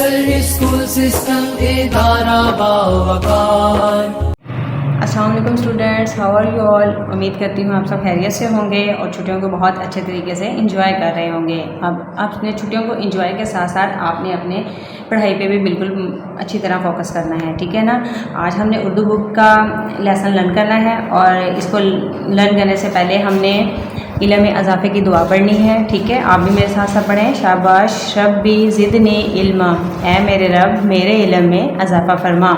Nursery school system इदारा बावकार। अस्सलाम वालेकुम students, how are you all. उम्मीद करती हूँ आप सब खैरियत से होंगे और छुट्टियों को बहुत अच्छे तरीके से एंजॉय कर रहे होंगे। अब अपने छुट्टियों को एंजॉय के साथ साथ आपने अपने पढ़ाई पे भी बिल्कुल अच्छी तरह फोकस करना है, ठीक है ना। आज हमने उर्दू बुक का लेसन लर्न करना है और इसको लर्न करने से पहले हमने इल्म में इजाफे की दुआ पढ़नी है, ठीक है। आप भी मेरे साथ साथ पढ़ें। शाबाश रब्बी ज़िदनी इल्मा, ऐ मेरे रब मेरे इल्म में इजाफा फरमा।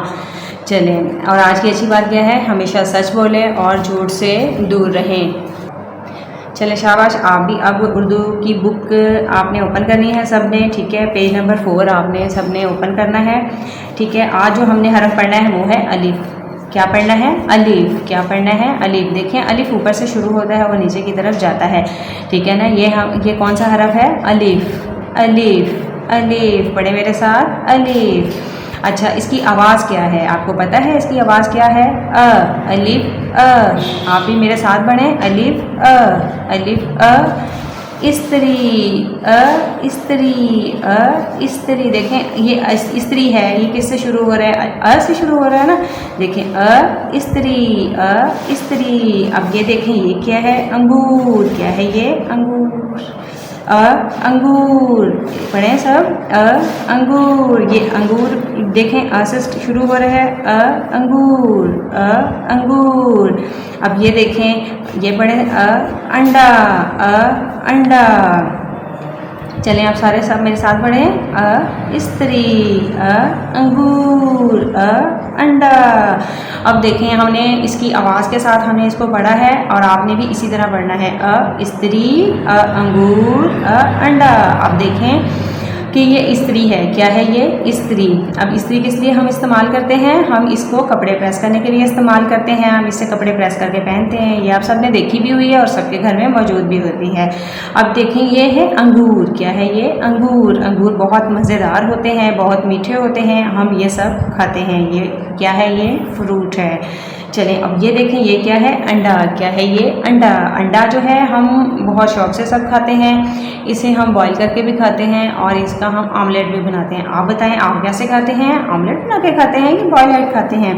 चलें, और आज की अच्छी बात क्या है, हमेशा सच बोलें और झूठ से दूर रहें। चलें शाबाश। आप भी अब उर्दू की बुक आपने ओपन करनी है सब ने, ठीक है। पेज नंबर 4 आपने सब ने ओपन करना है, ठीक है। आज जो हमने हरफ पढ़ना है वो है अलिफ। क्या पढ़ना है? अलिफ। क्या पढ़ना है? अलिफ। देखें अलिफ ऊपर से शुरू होता है और नीचे की तरफ जाता है, ठीक है ना। ये कौन सा हरफ है? अलिफ। अलिफ अलिफ पढ़े मेरे साथ, अलिफ। अच्छा, इसकी आवाज़ क्या है? आपको पता है इसकी आवाज़ क्या है? अ, अलिफ अ। आप भी मेरे साथ पढ़ें, अलिफ अ, अलिफ अ। इस्त्री अ, इस्त्री अ, इस्त्री। देखें ये इस्त्री है, ये किससे शुरू हो रहा है? अ से शुरू हो रहा है ना। देखें अ, इस्त्री अ, इस्त्री। अब ये देखें ये क्या है? अंगूर। क्या है ये? अंगूर। अंगूर पढ़ें सब, अंगूर। ये अंगूर देखें अ से शुरू हो रहा है, अंगूर अंगूर। अब ये देखें ये पढ़ें अंडा, अंडा। चलें आप सारे सब मेरे साथ पढ़ें, स्त्री अंगूर अंडा। अब देखें हमने इसकी आवाज़ के साथ हमने इसको पढ़ा है और आपने भी इसी तरह पढ़ना है, स्त्री अंगूर अंडा। अब देखें कि ये स्त्री है। क्या है ये? स्त्री। अब स्त्री किस लिए हम इस्तेमाल करते हैं? हम इसको कपड़े प्रेस करने के लिए इस्तेमाल करते हैं। हम इससे कपड़े प्रेस करके पहनते हैं। ये आप सब ने देखी भी हुई है और सबके घर में मौजूद भी होती है। अब देखें ये है अंगूर। क्या है ये? अंगूर। अंगूर बहुत मज़ेदार होते हैं, बहुत मीठे होते हैं, हम ये सब खाते हैं। ये क्या है? ये फ्रूट है। चलें अब ये देखें ये क्या है? अंडा। क्या है ये? अंडा। अंडा जो है हम बहुत शौक़ से सब खाते हैं। इसे हम बॉईल करके भी खाते हैं और इसका हम आमलेट भी बनाते हैं। आप बताएं आप कैसे खाते हैं? आमलेट बना के खाते हैं कि बॉयल एग खाते हैं?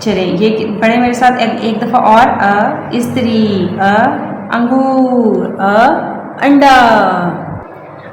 चलें ये पढ़े मेरे साथ एक दफ़ा और, स्त्री अंगूर अंडा।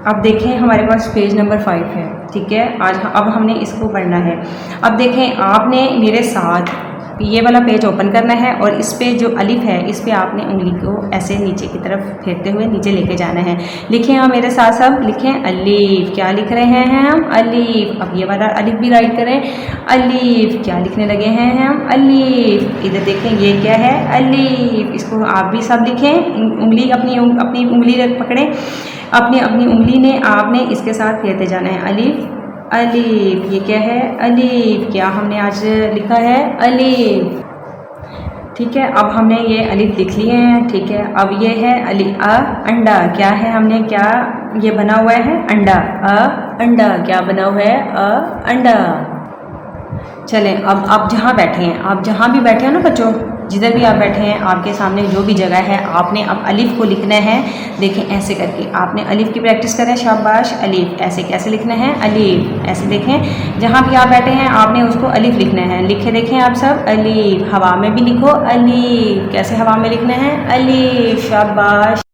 अब देखें हमारे पास पेज नंबर 5 है, ठीक है। अब हमने इसको पढ़ना है। अब देखें आपने मेरे साथ ये वाला पेज ओपन करना है और इस पे जो अलिफ है इस पे आपने उंगली को ऐसे नीचे की तरफ फेरते हुए नीचे लेके जाना है। लिखें हम मेरे साथ सब, लिखें अलिफ। क्या लिख रहे हैं हम? अलिफ। अब ये वाला अलिफ भी राइट करें, अलिफ। क्या लिखने लगे हैं हम? अलिफ। इधर देखें ये क्या है? अलिफ। इसको आप भी सब लिखें। उंगली अपनी उंगली पकड़ें, अपनी अपनी उंगली ने आपने इसके साथ फेरते जाना है, अलिफ अलिफ। ये क्या है? अलिफ। क्या हमने आज लिखा है? अलिफ, ठीक है। अब हमने ये अलिफ लिख लिए हैं, ठीक है। अब ये है अंडा। क्या है? हमने क्या ये बना हुआ है? अंडा अंडा। क्या बना हुआ है? अंडा। चलें अब आप जहाँ बैठे हैं, आप जहाँ भी बैठे हैं ना बच्चों, जिधर भी आप बैठे हैं आपके सामने जो भी जगह है आपने अब अलिफ को लिखना है। देखें ऐसे करके आपने अलिफ की प्रैक्टिस करें। शाबाश। अलिफ ऐसे कैसे लिखना है? अलिफ ऐसे। देखें जहाँ भी आप बैठे हैं आपने उसको अलिफ लिखना है। लिखे देखें आप सब, अलिफ। हवा में भी लिखो अलिफ। कैसे हवा में लिखना है? अलिफ। शाबाश।